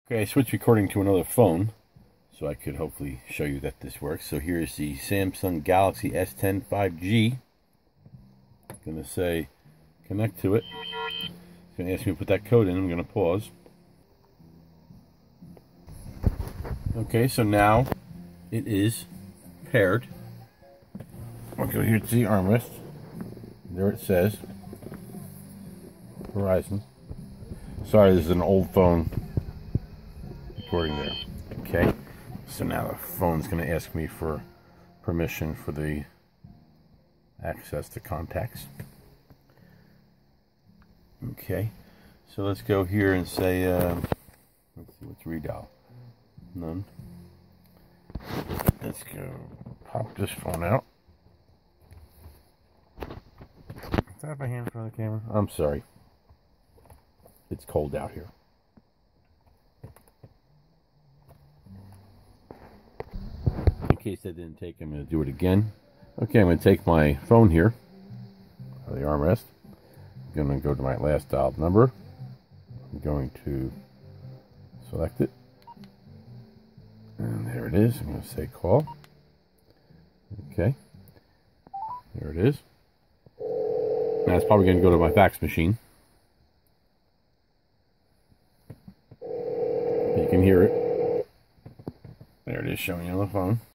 Okay, I switched recording to another phone, so I could hopefully show you that this works. So here's the Samsung Galaxy S10 5G. I'm going to say connect to it. It's going to ask me to put that code in. I'm going to pause. Okay, so now it is paired. I'll go here to the armrest. There it says Verizon. Sorry, this is an old phone recording there. Okay, so now the phone's going to ask me for permission for the access to contacts. Okay, so let's go here and say, let's see, what's redial? None. Let's go pop this phone out. Is that my hand in front of the camera? I'm sorry. It's cold out here. In case that didn't take, I'm going to do it again. Okay, I'm going to take my phone here, out of the armrest. I'm going to go to my last dialed number. I'm going to select it. And there it is. I'm going to say call. Okay. There it is. Now it's probably going to go to my fax machine. You can hear it. There it is showing on the phone.